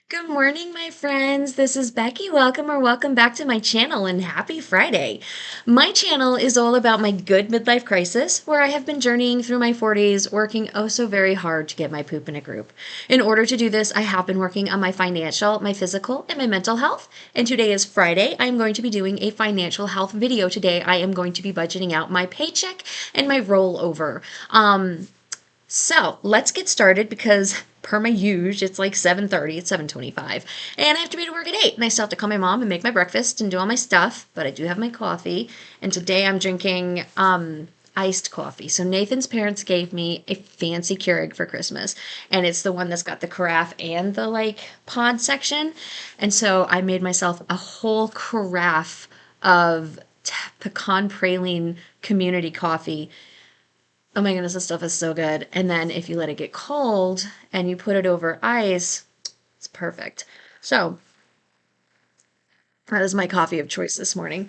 Good morning, my friends. This is Becky. Welcome back to my channel and happy Friday. My channel is all about my good midlife crisis, where I have been journeying through my 40s, working oh so very hard to get my poop in a group. In order to do this, I have been working on my financial, my physical, and my mental health. And today is Friday. I am going to be doing a financial health video today. I am going to be budgeting out my paycheck and my rollover. So let's get started because per my usual, it's like 7:30, it's 7:25, and I have to be to work at 8, and I still have to call my mom and make my breakfast and do all my stuff, but I do have my coffee, and today I'm drinking iced coffee. So Nathan's parents gave me a fancy Keurig for Christmas, and it's the one that's got the carafe and the pod section, and so I made myself a whole carafe of pecan praline community coffee. Oh my goodness, this stuff is so good. And then if you let it get cold and you put it over ice, it's perfect. So that is my coffee of choice this morning.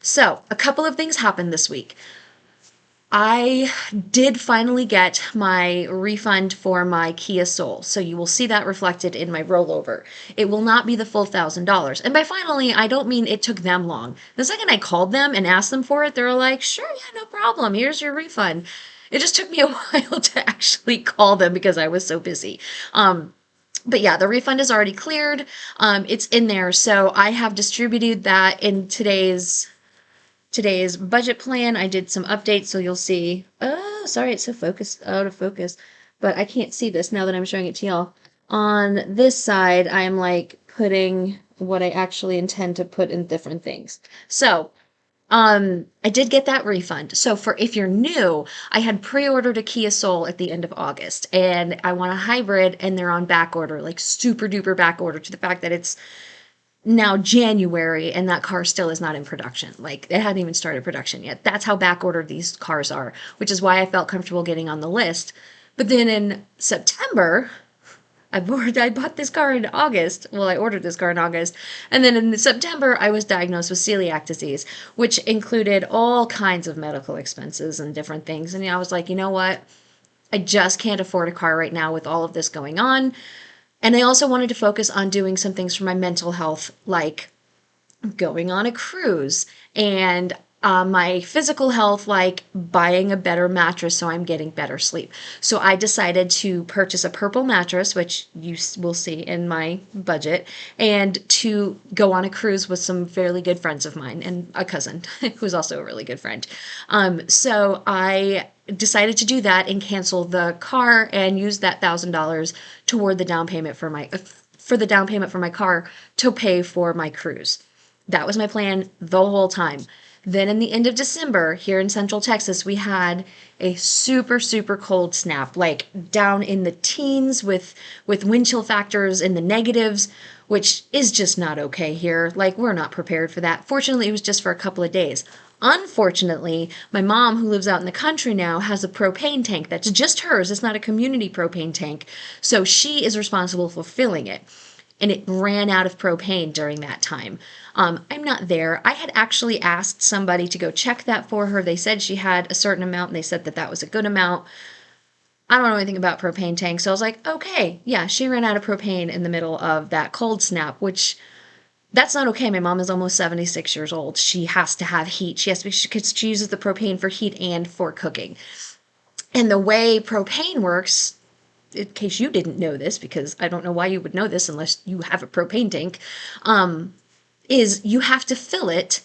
So a couple of things happened this week. I did finally get my refund for my Kia Soul, so you will see that reflected in my rollover. It will not be the full $1,000. And by finally, I don't mean it took them long. The second I called them and asked them for it, they were like, sure, yeah, no problem. Here's your refund. It just took me a while to actually call them because I was so busy. But yeah, the refund is already cleared. It's in there, so I have distributed that in today's budget plan. I did some updates, so you'll see. Oh, sorry, it's so focused, out of focus. But I can't see this now that I'm showing it to y'all. On this side, I'm putting what I actually intend to put in different things. So, I did get that refund. So for if you're new, I had pre-ordered a Kia Soul at the end of August, and I want a hybrid, and they're on back order, like super duper back order, to the fact that it's now January and that car still is not in production. Like it hadn't even started production yet. That's how back ordered these cars are, which is why I felt comfortable getting on the list. But then in September, I bought this car in August. Well, I ordered this car in August. And then in September, I was diagnosed with celiac disease, which included all kinds of medical expenses and different things. And I was like, you know what? I just can't afford a car right now with all of this going on. And I also wanted to focus on doing some things for my mental health, like going on a cruise, and my physical health, like buying a better mattress so I'm getting better sleep. So I decided to purchase a purple mattress, which you will see in my budget, and to go on a cruise with some fairly good friends of mine and a cousin who's also a really good friend. So I decided to do that and cancel the car and use that $1,000 toward the down payment for my car to pay for my cruise. That was my plan the whole time. Then in the end of December, here in Central Texas, we had a super, super cold snap, like down in the teens with wind chill factors in the negatives, which is just not okay here. Like, we're not prepared for that. Fortunately, it was just for a couple of days. Unfortunately, my mom, who lives out in the country now, has a propane tank that's just hers. It's not a community propane tank. So she is responsible for filling it. And it ran out of propane during that time. I'm not there. I had actually asked somebody to go check that for her. They said she had a certain amount, and they said that that was a good amount. I don't know anything about propane tanks, so I was like, okay, yeah, she ran out of propane in the middle of that cold snap, which that's not okay. My mom is almost 76 years old. She has to have heat. She uses the propane for heat and for cooking. And the way propane works, in case you didn't know this, because I don't know why you would know this unless you have a propane tank, is you have to fill it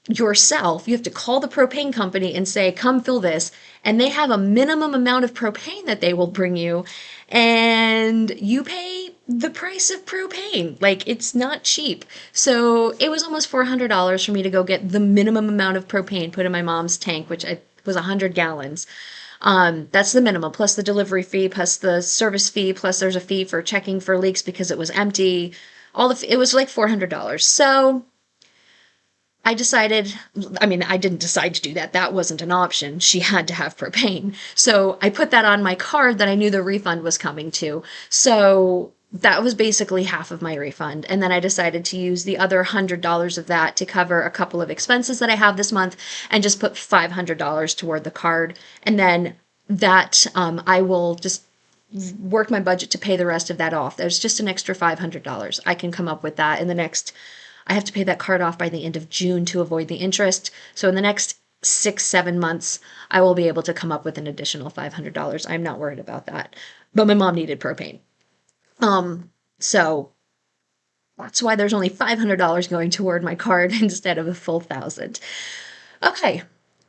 yourself. You have to call the propane company and say, come fill this. And they have a minimum amount of propane that they will bring you. And you pay the price of propane. Like, it's not cheap. So it was almost $400 for me to go get the minimum amount of propane put in my mom's tank, which was 100 gallons. That's the minimum, plus the delivery fee, plus the service fee, plus there's a fee for checking for leaks because it was empty. It was like $400. So I didn't decide to do that. That wasn't an option. She had to have propane. So I put that on my card that I knew the refund was coming to. So that was basically half of my refund. And then I decided to use the other $100 of that to cover a couple of expenses that I have this month and just put $500 toward the card. And then that I will just work my budget to pay the rest of that off. There's just an extra $500. I can come up with that in the next, I have to pay that card off by the end of June to avoid the interest. So in the next 6, 7 months, I will be able to come up with an additional $500. I'm not worried about that. But my mom needed propane. So that's why there's only $500 going toward my card instead of a full 1,000. Okay,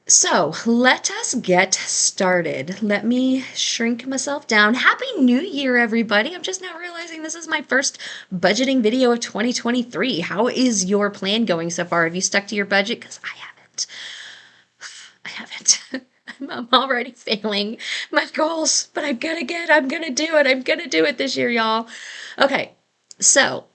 so let us get started. Let me shrink myself down. Happy New Year, everybody. I'm just now realizing this is my first budgeting video of 2023. How is your plan going so far? Have you stuck to your budget? Because I haven't. I haven't. I'm already failing my goals, but I'm gonna do it. I'm gonna do it this year, y'all. Okay, so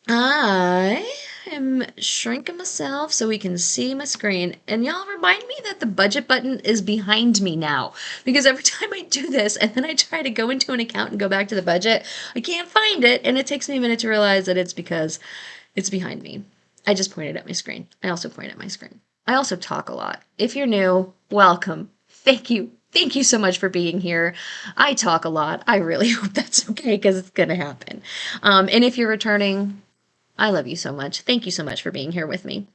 I am shrinking myself so we can see my screen. And y'all remind me that the budget button is behind me now. Because every time I do this and then I try to go into an account and go back to the budget, I can't find it. And it takes me a minute to realize that it's because it's behind me. I just pointed at my screen. I also point at my screen. I also talk a lot. If you're new, welcome. Thank you. Thank you so much for being here. I talk a lot. I really hope that's okay because it's going to happen. And if you're returning, I love you so much. Thank you so much for being here with me.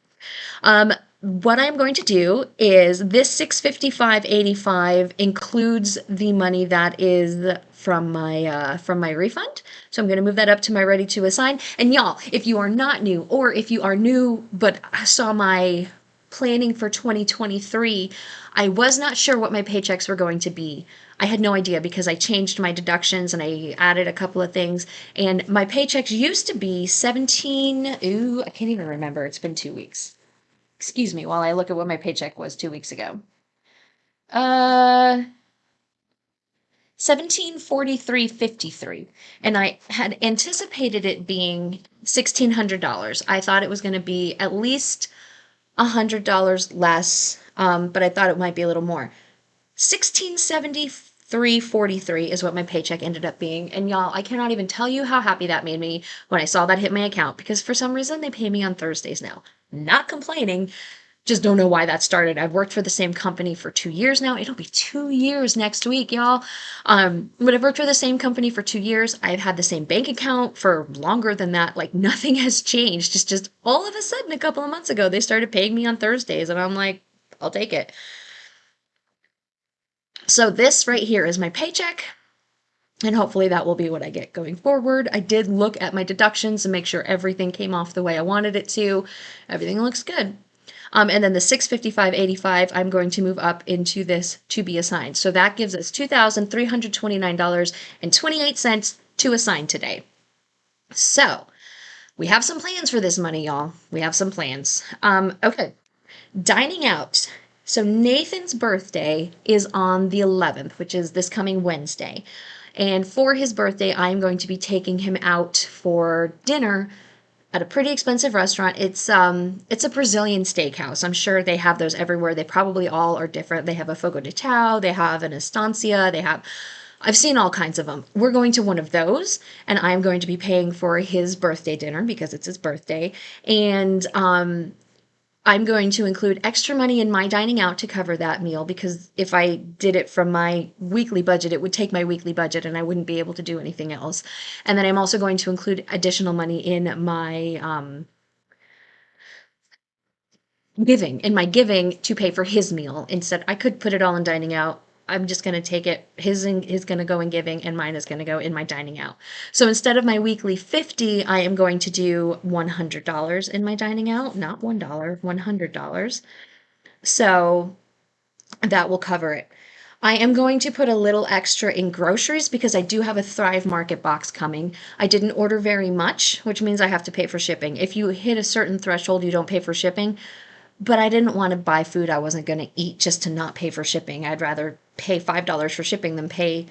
What I'm going to do is this $655.85 includes the money that is from my refund. So I'm going to move that up to my ready to assign. And y'all, if you are not new, or if you are new but saw my planning for 2023, I was not sure what my paychecks were going to be. I had no idea because I changed my deductions and I added a couple of things. And my paychecks used to be 17, ooh, I can't even remember. It's been 2 weeks. Excuse me while I look at what my paycheck was 2 weeks ago. 1743.53, and I had anticipated it being $1,600. I thought it was going to be at least $100 less, but I thought it might be a little more. 1673.43 is what my paycheck ended up being. And y'all, I cannot even tell you how happy that made me when I saw that hit my account, because for some reason they pay me on Thursdays now. Not complaining, just don't know why that started. I've worked for the same company for 2 years now. It'll be 2 years next week, y'all. But I've worked for the same company for 2 years. I've had the same bank account for longer than that. Like, nothing has changed. It's just all of a sudden, a couple of months ago, they started paying me on Thursdays, and I'm like, I'll take it. So this right here is my paycheck. And hopefully that will be what I get going forward. I did look at my deductions and make sure everything came off the way I wanted it to. Everything looks good. And then the $655.85, I'm going to move up into this to be assigned. So that gives us $2,329.28 to assign today. So we have some plans for this money, y'all. We have some plans. Okay, dining out. So Nathan's birthday is on the 11th, which is this coming Wednesday. And for his birthday, I'm going to be taking him out for dinner at a pretty expensive restaurant. It's a Brazilian steakhouse. I'm sure they have those everywhere. They probably all are different. They have a fogo de chao, they have an estancia, I've seen all kinds of them. We're going to one of those, and I'm going to be paying for his birthday dinner because it's his birthday. And I'm going to include extra money in my dining out to cover that meal, because if I did it from my weekly budget, it would take my weekly budget and I wouldn't be able to do anything else. And then I'm also going to include additional money in my giving to pay for his meal. Instead, I could put it all in dining out. I'm just going to take it. His is going to go in giving and mine is going to go in my dining out. So instead of my weekly 50, I am going to do $100 in my dining out, not $1, $100. So that will cover it. I am going to put a little extra in groceries because I do have a Thrive Market box coming. I didn't order very much, which means I have to pay for shipping. If you hit a certain threshold, you don't pay for shipping. But I didn't want to buy food I wasn't going to eat just to not pay for shipping. I'd rather pay $5 for shipping than pay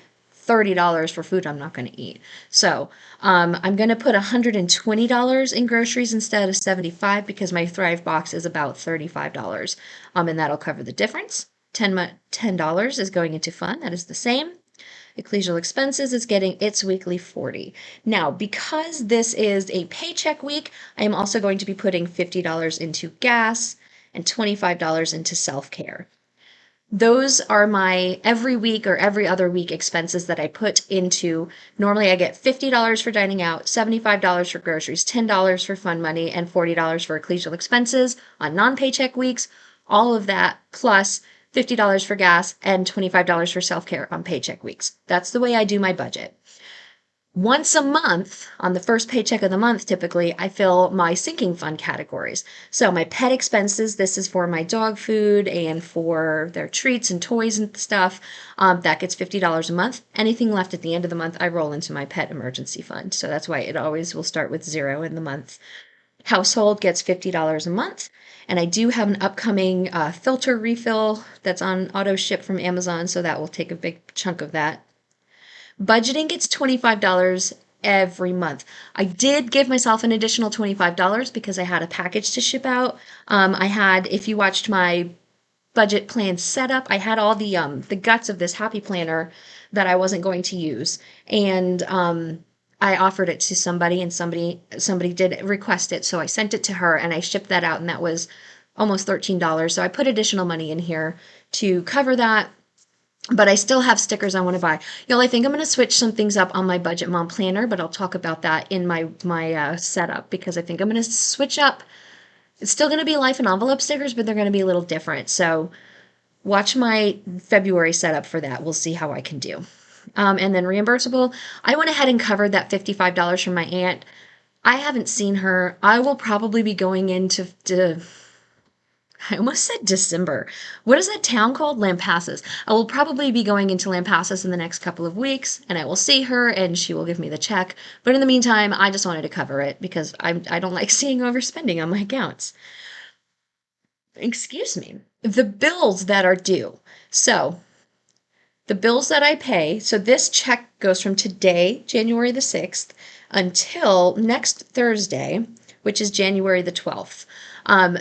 $30 for food I'm not going to eat. So I'm going to put $120 in groceries instead of $75 because my Thrive box is about $35. And that'll cover the difference. $10 is going into fun. That is the same. Ecclesial expenses is getting its weekly 40. Now, because this is a paycheck week, I am also going to be putting $50 into gas and $25 into self-care. Those are my every week or every other week expenses that I put into. Normally I get $50 for dining out, $75 for groceries, $10 for fun money, and $40 for ecclesial expenses on non-paycheck weeks. All of that plus $50 for gas and $25 for self-care on paycheck weeks. That's the way I do my budget. Once a month, on the first paycheck of the month, typically, I fill my sinking fund categories. So my pet expenses, this is for my dog food and for their treats and toys and stuff. That gets $50 a month. Anything left at the end of the month, I roll into my pet emergency fund. So that's why it always will start with zero in the month. Household gets $50 a month. And I do have an upcoming filter refill that's on auto ship from Amazon, so that will take a big chunk of that. Budgeting gets $25 every month. I did give myself an additional $25 because I had a package to ship out. I had, if you watched my budget plan setup, I had all the guts of this happy planner that I wasn't going to use, and I offered it to somebody, and somebody did request it, so I sent it to her and I shipped that out, and that was almost $13. So I put additional money in here to cover that. But I still have stickers I want to buy. Y'all, I think I'm going to switch some things up on my Budget Mom planner, but I'll talk about that in my setup, because I think I'm going to switch up. It's still going to be life and envelope stickers, but they're going to be a little different. So watch my February setup for that. We'll see how I can do. And then reimbursable, I went ahead and covered that $55 from my aunt. I haven't seen her. I will probably be going into I almost said December. What is that town called? Lampasas. I will probably be going into Lampasas in the next couple of weeks, and I will see her, and she will give me the check. But in the meantime, I just wanted to cover it because I don't like seeing overspending on my accounts. Excuse me. The bills that are due. So the bills that I pay, so this check goes from today, January the 6th, until next Thursday, which is January the 12th.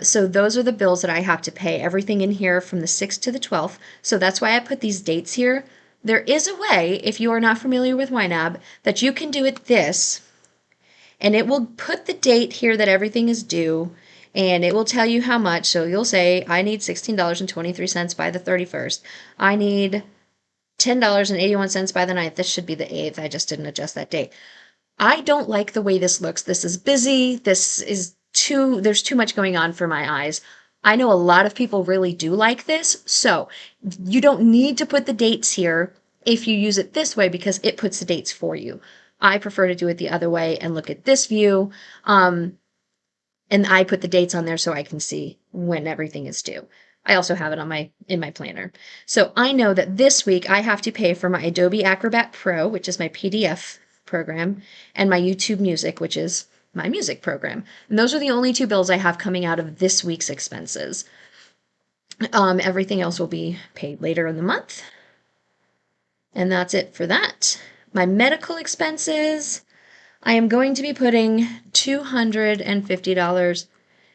So those are the bills that I have to pay. Everything in here from the 6th to the 12th. So that's why I put these dates here. There is a way, if you are not familiar with YNAB, that you can do it this, and it will put the date here that everything is due, and it will tell you how much. So you'll say, I need $16.23 by the 31st. I need $10.81 by the 9th. This should be the 8th. I just didn't adjust that date. I don't like the way this looks. This is busy. There's too much going on for my eyes. I know a lot of people really do like this, so you don't need to put the dates here if you use it this way, because it puts the dates for you. I prefer to do it the other way and look at this view, and I put the dates on there so I can see when everything is due. I also have it in my planner. So I know that this week I have to pay for my Adobe Acrobat Pro, which is my PDF program, and my YouTube Music, which is my music program. And those are the only two bills I have coming out of this week's expenses. Everything else will be paid later in the month. And that's it for that. My medical expenses, I am going to be putting $250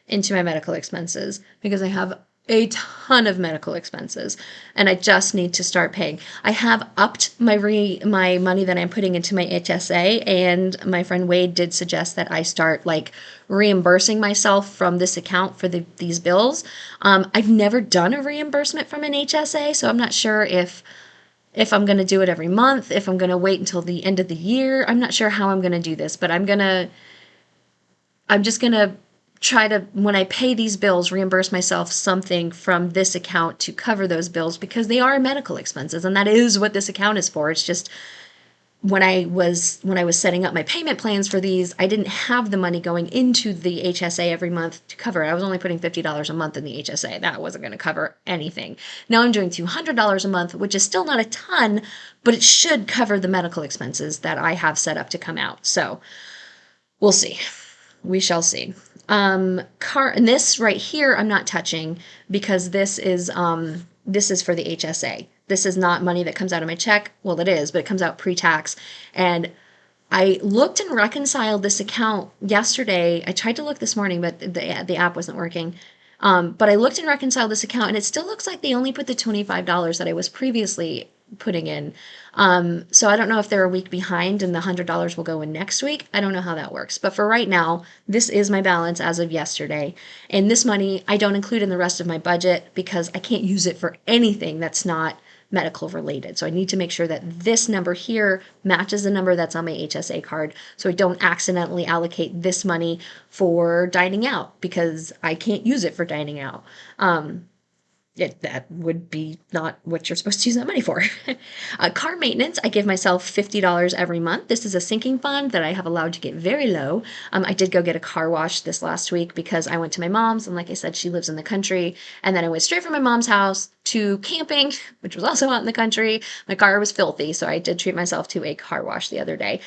into my medical expenses because I have a ton of medical expenses and I just need to start paying. I have upped my money that I'm putting into my HSA, and my friend Wade did suggest that I start reimbursing myself from this account for these bills. I've never done a reimbursement from an HSA, so I'm not sure if I'm going to do it every month, if I'm going to wait until the end of the year. I'm not sure how I'm going to do this, but I'm just going to try to, when I pay these bills, reimburse myself something from this account to cover those bills, because they are medical expenses, and that is what this account is for. It's just when I was setting up my payment plans for these, I didn't have the money going into the HSA every month to cover it. I was only putting $50 a month in the HSA. That wasn't going to cover anything. Now I'm doing $200 a month, which is still not a ton, but it should cover the medical expenses that I have set up to come out. So we'll see. We shall see. And this right here I'm not touching because this is for the HSA. This is not money that comes out of my check. Well, it is, but it comes out pre-tax. And I looked and reconciled this account yesterday. I tried to look this morning, but the app wasn't working. But I looked and reconciled this account, and it still looks like they only put the $25 that I was previously putting in. So I don't know if they're a week behind and the $100 will go in next week. I don't know how that works. But for right now, this is my balance as of yesterday. And this money I don't include in the rest of my budget because I can't use it for anything that's not medical related. So I need to make sure that this number here matches the number that's on my HSA card so I don't accidentally allocate this money for dining out because I can't use it for dining out. That would be not what you're supposed to use that money for. Car maintenance, I give myself $50 every month. This is a sinking fund that I have allowed to get very low. I did go get a car wash this last week because I went to my mom's, and like I said, she lives in the country. And then I went straight from my mom's house to camping, which was also out in the country. My car was filthy, so I did treat myself to a car wash the other day.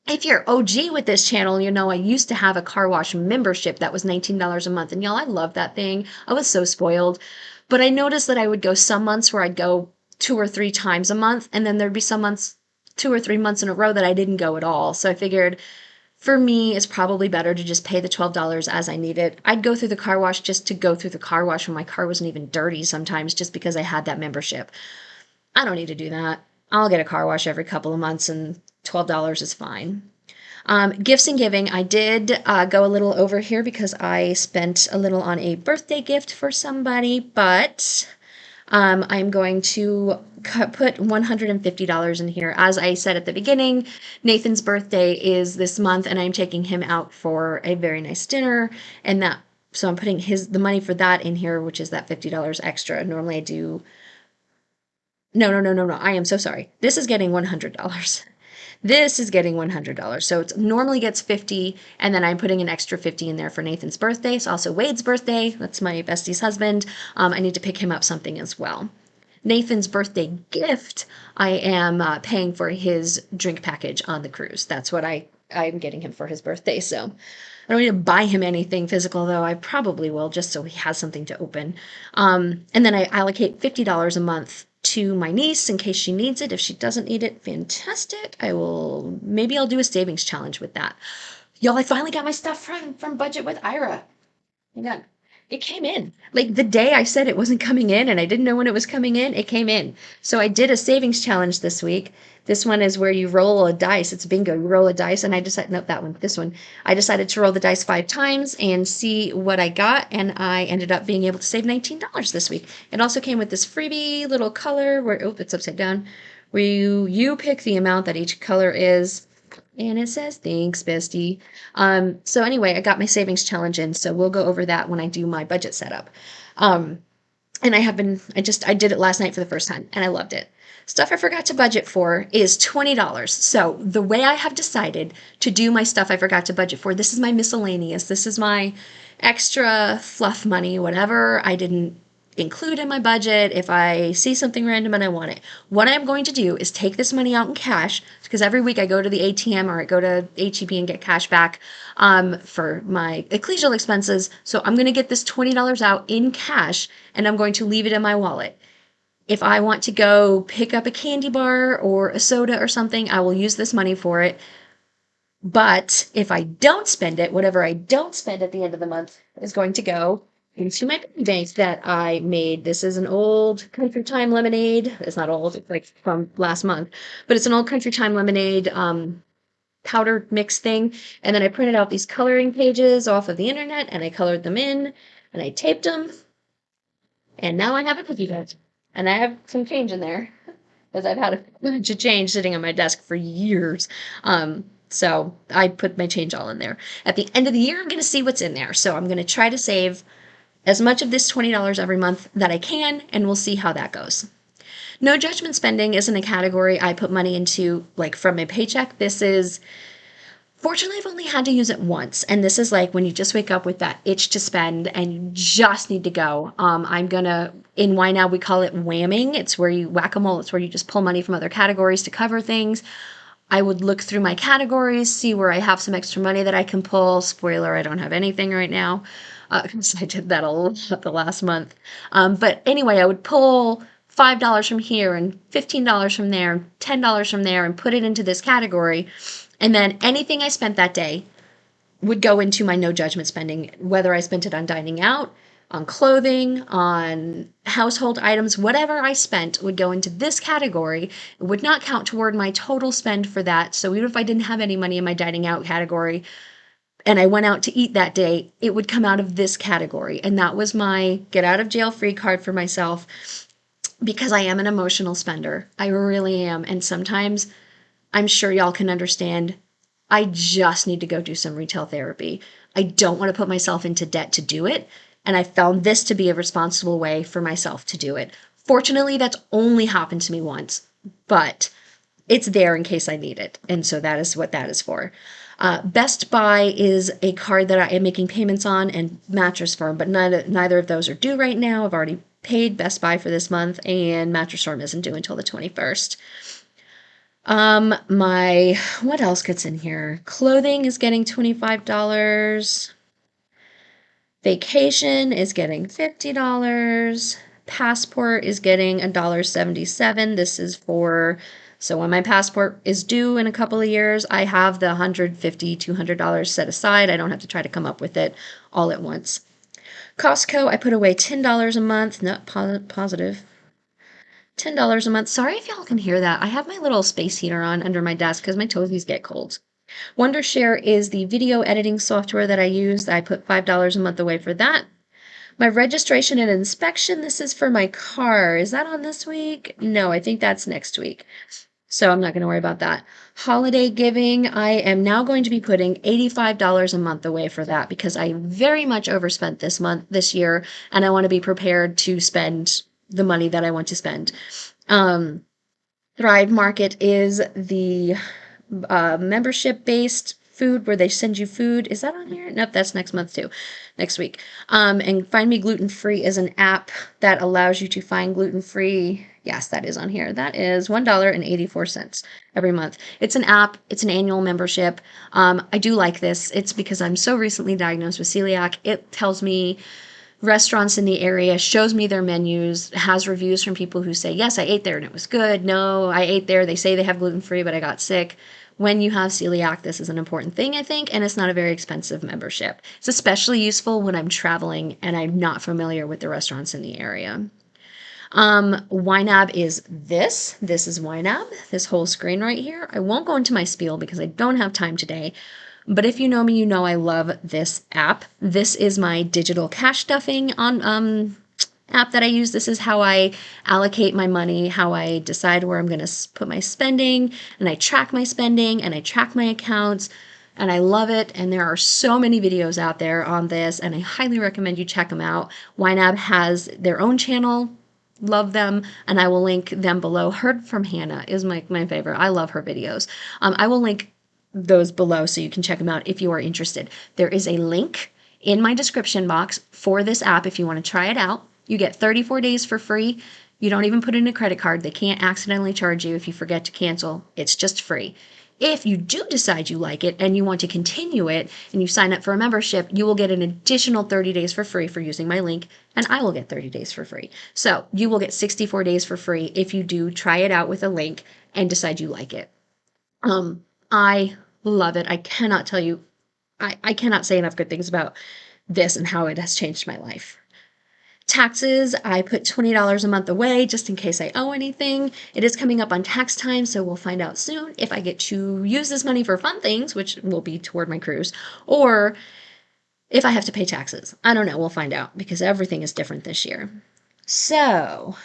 If you're OG with this channel, you know I used to have a car wash membership that was $19 a month. And y'all, I love that thing. I was so spoiled. But I noticed that I would go some months where I'd go 2 or 3 times a month. And then there'd be some months, 2 or 3 months in a row that I didn't go at all. So I figured for me, it's probably better to just pay the $12 as I need it. I'd go through the car wash just to go through the car wash when my car wasn't even dirty sometimes just because I had that membership. I don't need to do that. I'll get a car wash every couple of months and $12 is fine. Gifts and giving, I did go a little over here because I spent a little on a birthday gift for somebody, but I'm going to put $150 in here. As I said at the beginning, Nathan's birthday is this month and I'm taking him out for a very nice dinner, and so I'm putting the money for that in here, which is that $50 extra. Normally I do. No. I am so sorry. This is getting $100. This is getting $100. So it normally gets 50, and then I'm putting an extra 50 in there for Nathan's birthday. It's also Wade's birthday. That's my bestie's husband. I need to pick him up something as well. Nathan's birthday gift, I am paying for his drink package on the cruise. That's what I'm getting him for his birthday. So I don't need to buy him anything physical, though I probably will, just so he has something to open. And then I allocate $50 a month to my niece in case she needs it. If she doesn't need it, fantastic. Maybe I'll do a savings challenge with that. Y'all, I finally got my stuff from Budget with Ira. Hang on. It came in. Like the day I said it wasn't coming in and I didn't know when it was coming in, it came in. So I did a savings challenge this week. This one is where you roll a dice. It's bingo. You roll a dice, and I decided, no, that one, this one. I decided to roll the dice 5 times and see what I got, and I ended up being able to save $19 this week. It also came with this freebie little color where, oh, it's upside down, where you pick the amount that each color is, and it says, thanks, bestie. So anyway, I got my savings challenge in, so we'll go over that when I do my budget setup. And I did it last night for the first time, and I loved it. Stuff I forgot to budget for is $20. So the way I have decided to do my stuff I forgot to budget for, this is my miscellaneous. This is my extra fluff money, whatever I didn't include in my budget. If I see something random and I want it, what I'm going to do is take this money out in cash, because every week I go to the ATM or I go to HEB and get cash back for my ecclesial expenses. So I'm going to get this $20 out in cash and I'm going to leave it in my wallet. If I want to go pick up a candy bar or a soda or something, I will use this money for it. But if I don't spend it, whatever I don't spend at the end of the month is going to go into my piggy bank that I made. This is an old Country Time lemonade. It's not old, it's like from last month, but it's an old Country Time lemonade powder mix thing. And then I printed out these coloring pages off of the internet and I colored them in and I taped them. And now I have a cookie bank. And I have some change in there because I've had a bunch of change sitting on my desk for years. So I put my change all in there. At the end of the year, I'm going to see what's in there. So I'm going to try to save as much of this $20 every month that I can, and we'll see how that goes. No judgment spending isn't a category I put money into, like from my paycheck. Fortunately, I've only had to use it once, and this is like when you just wake up with that itch to spend and you just need to go. In YNAB, we call it whamming. It's where you whack-a-mole. It's where you just pull money from other categories to cover things. I would look through my categories, see where I have some extra money that I can pull. Spoiler, I don't have anything right now, because I did that a lot the last month. But anyway, I would pull $5 from here and $15 from there and $10 from there and put it into this category. And then anything I spent that day would go into my no judgment spending, whether I spent it on dining out, on clothing, on household items, whatever I spent would go into this category. It would not count toward my total spend for that. So even if I didn't have any money in my dining out category and I went out to eat that day, it would come out of this category. And that was my get out of jail free card for myself because I am an emotional spender. I really am. And sometimes I'm sure y'all can understand. I just need to go do some retail therapy. I don't want to put myself into debt to do it. And I found this to be a responsible way for myself to do it. Fortunately, that's only happened to me once, but it's there in case I need it. And so that is what that is for. Best Buy is a card that I am making payments on, and Mattress Firm, but neither of those are due right now. I've already paid Best Buy for this month, and Mattress Firm isn't due until the 21st. What else gets in here? Clothing is getting $25. Vacation is getting $50. Passport is getting $1.77. This is for, so when my passport is due in a couple of years, I have the $150, $200 set aside. I don't have to try to come up with it all at once. Costco, I put away $10 a month. No, positive. $10 a month. Sorry if y'all can hear that. I have my little space heater on under my desk because my toesies get cold. Wondershare is the video editing software that I use. I put $5 a month away for that. My registration and inspection, this is for my car. Is that on this week? No, I think that's next week. So I'm not going to worry about that. Holiday giving, I am now going to be putting $85 a month away for that because I very much overspent this year, and I want to be prepared to spend the money that I want to spend. Thrive Market is the membership-based food where they send you food. Is that on here? Nope, that's next month too. Next week. And Find Me Gluten Free is an app that allows you to find gluten-free. Yes, that is on here. That is $1.84 every month. It's an app. It's an annual membership. I do like this. It's because I'm so recently diagnosed with celiac. It tells me restaurants in the area, shows me their menus, has reviews from people who say, yes, I ate there and it was good. No, I ate there. They say they have gluten-free, but I got sick. When you have celiac, this is an important thing, I think, and it's not a very expensive membership. It's especially useful when I'm traveling and I'm not familiar with the restaurants in the area. YNAB is this. This is YNAB, this whole screen right here. I won't go into my spiel because I don't have time today. But if you know me, you know I love this app. This is my digital cash stuffing on app that I use. This is how I allocate my money, how I decide where I'm going to put my spending, and I track my spending and I track my accounts, and I love it. And there are so many videos out there on this, and I highly recommend you check them out. YNAB has their own channel. Love them, and I will link them below. Heard from Hannah is my favorite. I love her videos. I will link those below so you can check them out if you are interested. There is a link in my description box for this app if you want to try it out. You get 34 days for free. You don't even put in a credit card. They can't accidentally charge you if you forget to cancel. It's just free. If you do decide you like it and you want to continue it and you sign up for a membership, you will get an additional 30 days for free for using my link, and I will get 30 days for free. So you will get 64 days for free if you do try it out with a link and decide you like it. I love it. I cannot tell you, I cannot say enough good things about this and how it has changed my life. Taxes, I put $20 a month away just in case I owe anything. It is coming up on tax time, so we'll find out soon if I get to use this money for fun things, which will be toward my cruise, or if I have to pay taxes. I don't know. We'll find out because everything is different this year. So,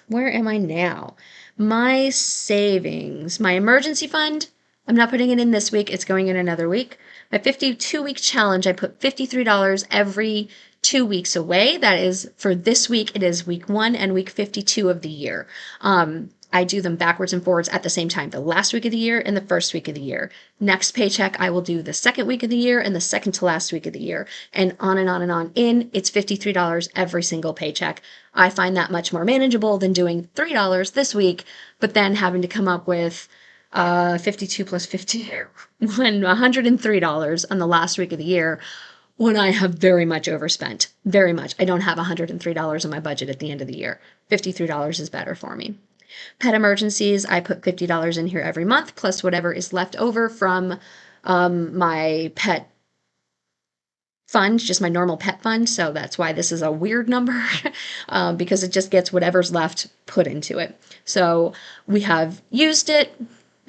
where am I now? My savings, my emergency fund, I'm not putting it in this week. It's going in another week. My 52-week challenge, I put $53 every 2 weeks away. That is for this week. It is week 1 and week 52 of the year. I do them backwards and forwards at the same time, the last week of the year and the first week of the year. Next paycheck, I will do the second week of the year and the second to last week of the year, and on and on and on. It's $53 every single paycheck. I find that much more manageable than doing $3 this week, but then having to come up with 52 plus 50, $103 on the last week of the year when I have very much overspent. Very much. I don't have $103 in my budget at the end of the year. $53 is better for me. Pet emergencies, I put $50 in here every month, plus whatever is left over from my pet fund, just my normal pet fund. So that's why this is a weird number because it just gets whatever's left put into it. So we have used it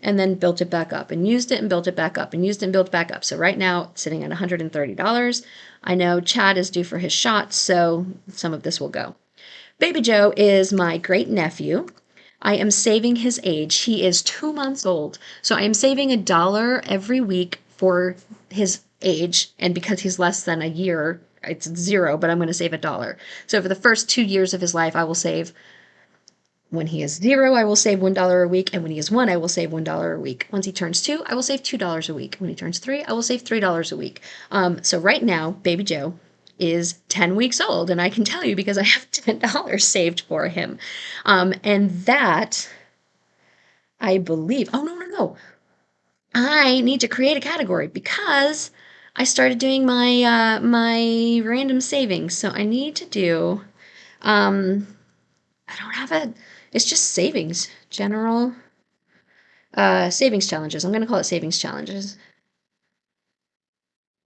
and then built it back up and used it and built it back up and used it and built it back up. So right now it's sitting at $130. I know Chad is due for his shot, so some of this will go. Baby Joe is my great nephew. I am saving his age. He is 2 months old. So I am saving $1 every week for his age. And because he's less than a year, it's zero, but I'm going to save $1. So for the first 2 years of his life, I will save. When he is 0, I will save $1 a week. And when he is 1, I will save $1 a week. Once he turns 2, I will save $2 a week. When he turns 3, I will save $3 a week. So right now, Baby Joe is 10 weeks old. And I can tell you because I have $10 saved for him. And that, I believe, oh, no. I need to create a category because I started doing my random savings. So I need to do, I don't have it's just savings, general, savings challenges. I'm going to call it savings challenges.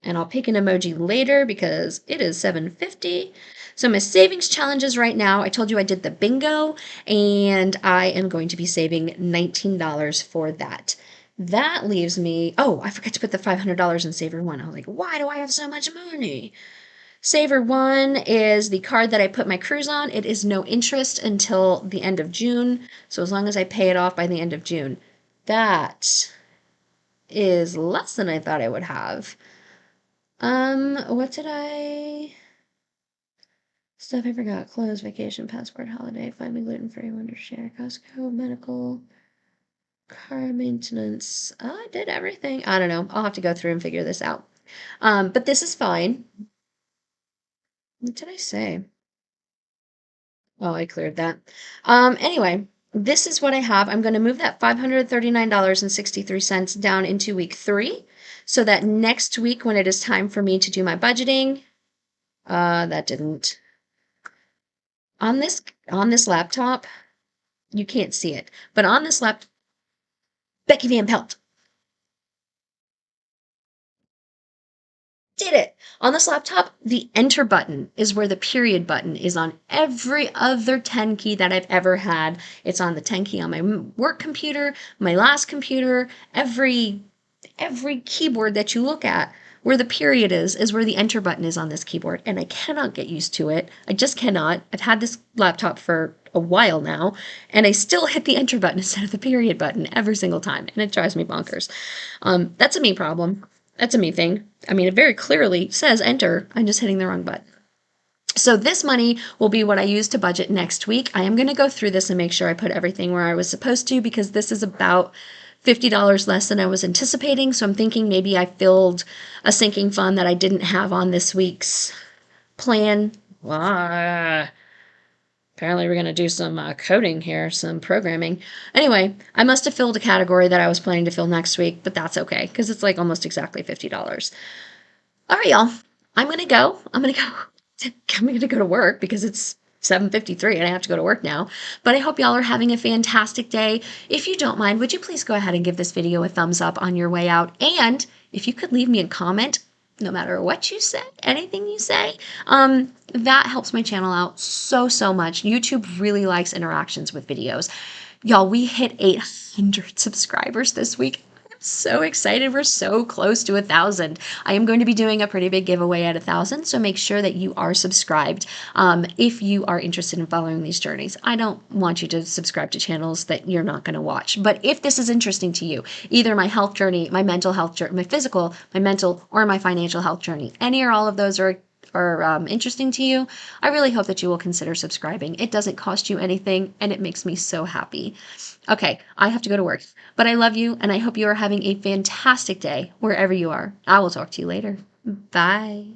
And I'll pick an emoji later because it is 7:50. So my savings challenges right now, I told you I did the bingo, and I am going to be saving $19 for that. That leaves me, oh, I forgot to put the $500 in Saver One. I was like, why do I have so much money? Saver One is the card that I put my cruise on. It is no interest until the end of June. So as long as I pay it off by the end of June. That is less than I thought I would have. What did stuff I forgot? Clothes, vacation, passport, holiday, find me gluten-free, Wonder Share, Costco, medical, car maintenance. Oh, I did everything. I don't know. I'll have to go through and figure this out. But this is fine. What did I say? Oh, I cleared that. Anyway, this is what I have. I'm going to move that $539.63 down into week 3 so that next week when it is time for me to do my budgeting, that didn't. On this laptop, you can't see it, but on this laptop, Becky Van Pelt did it. On this laptop, the enter button is where the period button is on every other 10 key that I've ever had. It's on the 10 key on my work computer, my last computer, every keyboard that you look at. Where the period is where the enter button is on this keyboard, and I cannot get used to it. I just cannot. I've had this laptop for a while now, and I still hit the enter button instead of the period button every single time, and it drives me bonkers. That's a me problem. That's a me thing. I mean, it very clearly says enter. I'm just hitting the wrong button. So this money will be what I use to budget next week. I am going to go through this and make sure I put everything where I was supposed to because this is about $50 less than I was anticipating. So I'm thinking maybe I filled a sinking fund that I didn't have on this week's plan. Apparently we're going to do some coding here, some programming. Anyway, I must have filled a category that I was planning to fill next week, but that's okay because it's like almost exactly $50. All right, y'all. I'm going to go. I'm going to go to work because it's 7:53 and I have to go to work now. But I hope y'all are having a fantastic day. If you don't mind, would you please go ahead and give this video a thumbs up on your way out? And if you could leave me a comment, no matter what you say, anything you say, that helps my channel out so much. YouTube really likes interactions with videos. Y'all, we hit 800 subscribers this week. So excited. We're so close to 1,000. I am going to be doing a pretty big giveaway at 1,000, so make sure that you are subscribed if you are interested in following these journeys. I don't want you to subscribe to channels that you're not going to watch, but if this is interesting to you, either my health journey, my mental health journey, my physical, my mental, or my financial health journey, any or all of those are interesting to you, I really hope that you will consider subscribing. It doesn't cost you anything, and it makes me so happy. Okay, I have to go to work, but I love you, and I hope you are having a fantastic day wherever you are. I will talk to you later. Bye.